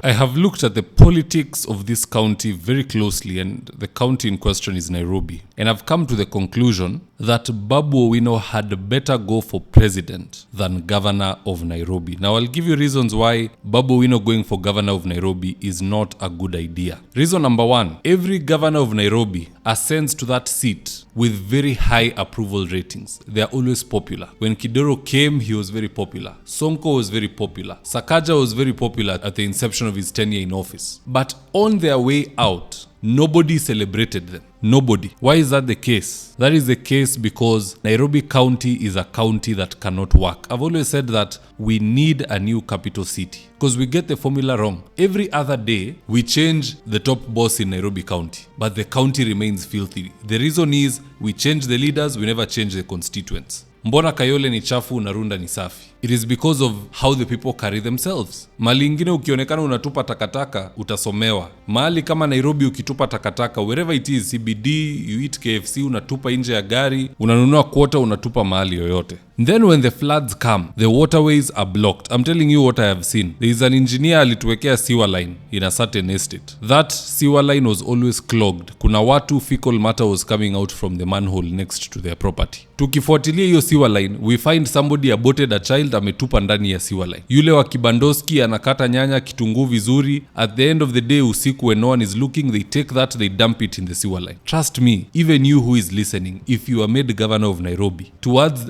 I have looked at the politics of this county very closely, and the county in question is Nairobi. And I've come to the conclusion that Babu Owino had better go for president than governor of Nairobi. Now, I'll give you reasons why Babu Owino going for governor of Nairobi is not a good idea. Reason number one, every governor of Nairobi ascends to that seat with very high approval ratings. They are always popular. When Kidero came, he was very popular. Sonko was very popular. Sakaja was very popular at the inception of his tenure in office. But on their way out, nobody celebrated them. Nobody. Why is that the case? That is the case because Nairobi County is a county that cannot work. I've always said that we need a new capital city because we get the formula wrong. Every other day, we change the top boss in Nairobi County, but the county remains filthy. The reason is we change the leaders, we never change the constituents. Mbona Kayole ni chafu na Runda ni safi? It is because of how the people carry themselves. Mahali ingine ukionekana unatupa takataka, utasomewa. Mahali kama Nairobi ukitupa takataka, wherever it is, CBD, you eat KFC, unatupa nje ya gari, unanunua quota, unatupa mahali yoyote. Then when the floods come, the waterways are blocked. I'm telling you what I have seen. There is an engineer alituwekea sewer line in a certain estate. That sewer line was always clogged. Kuna watu fecal matter was coming out from the manhole next to their property. Tukifuatilia hiyo sewer line, we find somebody aborted a child ametupa ndani ya sewer line. Yule wa kibandoski anakata nyanya kitunguu vizuri. At the end of the day, usiku when no one is looking, they take that, they dump it in the sewer line. Trust me, even you who is listening, if you are made governor of Nairobi,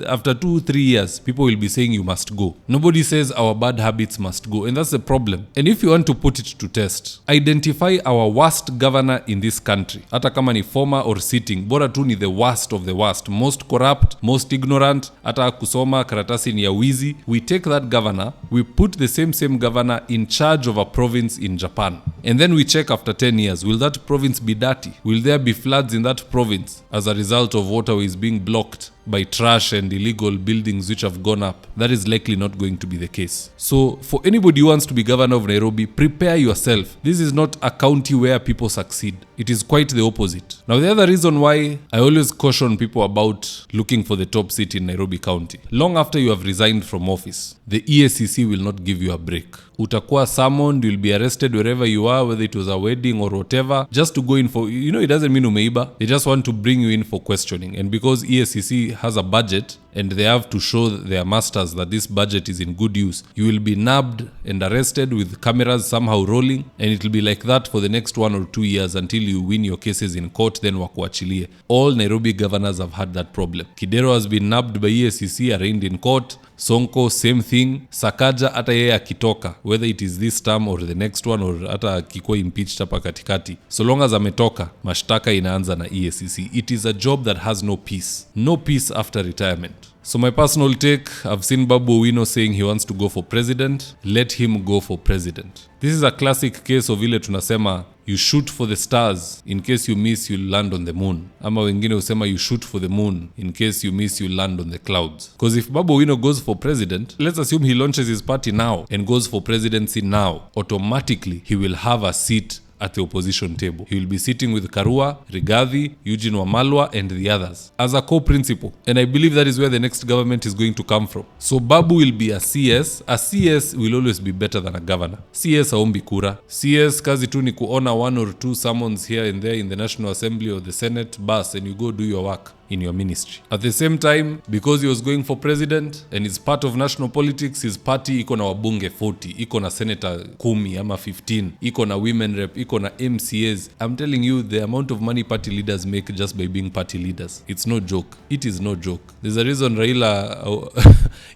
after 2-3 years, people will be saying you must go. Nobody says our bad habits must go, and that's the problem. And if you want to put it to test, identify our worst governor in this country. Hata kama ni former or sitting, bora tu ni the worst of the worst, most corrupt, most ignorant, hata kusoma karatasi ni ya wizi. We take that governor, we put the same governor in charge of a province in Japan. And then we check after 10 years, will that province be dirty? Will there be floods in that province as a result of waterways being blocked by trash and illegal buildings which have gone up? That is likely not going to be the case. So for anybody who wants to be governor of Nairobi, prepare yourself. This is not a county where people succeed. It is quite the opposite. Now, the other reason why I always caution people about looking for the top seat in Nairobi County, long after you have resigned from office, the EACC will not give you a break. Utakuwa summoned, you'll be arrested wherever you are, whether it was a wedding or whatever, just to go in for, it doesn't mean umeiba. They just want to bring you in for questioning. And because EACC has a budget and they have to show their masters that this budget is in good use, you will be nabbed and arrested with cameras somehow rolling, and it will be like that for the next 1 or 2 years until you win your cases in court, then wakuachilie. All Nairobi governors have had that problem. Kidero has been nabbed by EACC, arraigned in court. Sonko, same thing. Sakaja, hata yeye akitoka, whether it is this term or the next one or hata akikuwa impeached hapa katikati, so long as ametoka, mashtaka inaanza na EACC. It is a job that has no peace. No peace after retirement. So my personal take, I've seen Babu Owino saying he wants to go for president. Let him go for president. This is a classic case of ile tunasema you shoot for the stars, in case you miss you'll land on the moon. Ama wengine usema you shoot for the moon, in case you miss you'll land on the clouds. Because if Babu Owino goes for president, let's assume he launches his party now and goes for presidency now, automatically he will have a seat at the opposition table. He will be sitting with Karua, Rigathi, Eugene Wamalwa and the others as a co-principal. And I believe that is where the next government is going to come from. So Babu will be a CS. A CS will always be better than a governor. CS haombi kura. CS kazi tu ni kuona 1 or 2 summons here and there in the National Assembly or the Senate, bus, and you go do your work in your ministry. At the same time, because he was going for president and is part of national politics, his party iko na wabunge 40, iko na senator 10 ama 15, iko na women rep, iko na MCAs. I'm telling you, the amount of money party leaders make just by being party leaders, it's no joke. It is no joke. There's a reason Raila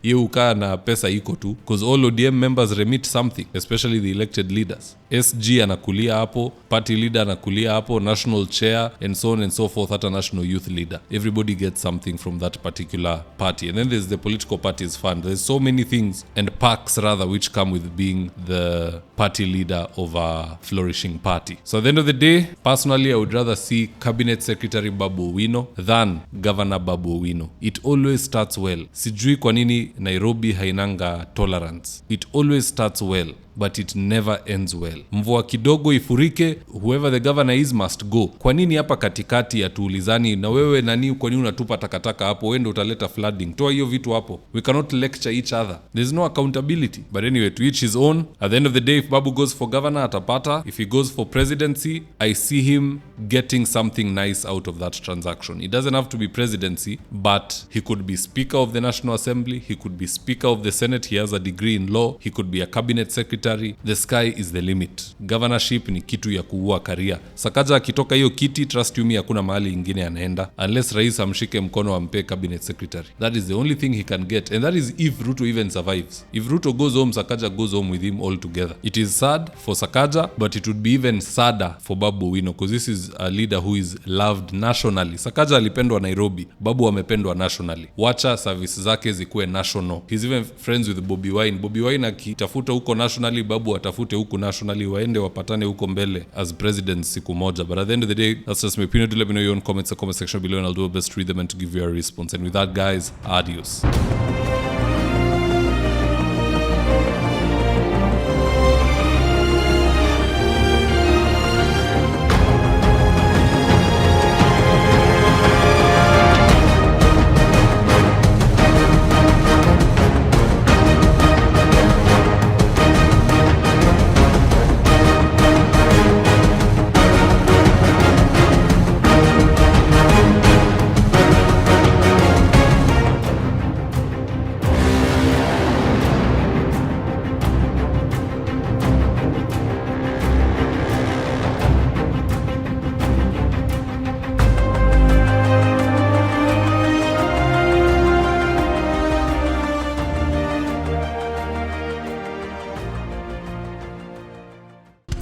ye ukaa na pesa iko tu, because all ODM members remit something, especially the elected leaders. SG anakulia hapo, party leader anakulia hapo, national chair, and so on and so forth, hata national youth leader. Everybody gets something from that particular party. And then there's the political parties fund. There's so many things, and perks rather, which come with being the party leader of a flourishing party. So at the end of the day, personally, I would rather see Cabinet Secretary Babu Owino than Governor Babu Owino. It always starts well. Sijui kwa nini Nairobi hainanga tolerance. It always starts well. but it never ends well. Mvua kidogo ifurike, whoever the governor is must go. Kwa nini hapa katikati atuulizani na wewe nani, kwa nini unatupa takataka hapo, wewe ndio utaleta flooding, toa hiyo vitu hapo. We cannot lecture each other. There's no accountability. But anyway, to each his own. At the end of the day, if Babu goes for governor, atapata. If he goes for presidency, I see him getting something nice out of that transaction. It doesn't have to be presidency, but he could be Speaker of the National Assembly, he could be Speaker of the Senate, he has a degree in law, he could be a cabinet secretary. The sky is the limit. Governorship ni kitu ya kuua career. Sakaja akitoka hiyo kiti, trust you me, hakuna mahali ingine anaenda unless rais amshike mkono ampe cabinet secretary. That is the only thing he can get, and that is if Ruto even survives. If Ruto goes home, Sakaja goes home with him altogether. It is sad for Sakaja, but it would be even sadder for Babu Owino, because this is a leader who is loved nationally. Sakaja alipendwa Nairobi, Babu amependwa nationally. Wacha service zake zikuwe national. He's even friends with Bobby Wine. Bobby Wine akitafuta huko nationally, Babu atafute huko nationally, waende wapatane huko mbele as president siku moja. But at the end of the day, that's just my opinion. Do let me know your own comments in the comment section below, and I'll do my best to read them and to give you a response. And with that, guys, adios.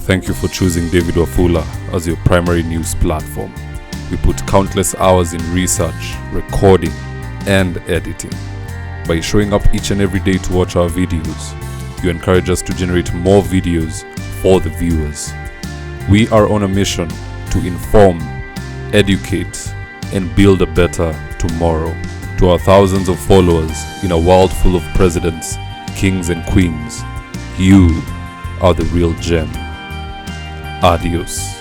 Thank you for choosing David Wafula as your primary news platform. We put countless hours in research, recording, and editing. By showing up each and every day to watch our videos, you encourage us to generate more videos for the viewers. We are on a mission to inform, educate, and build a better tomorrow. To our thousands of followers in a world full of presidents, kings, and queens, you are the real gem. Adios.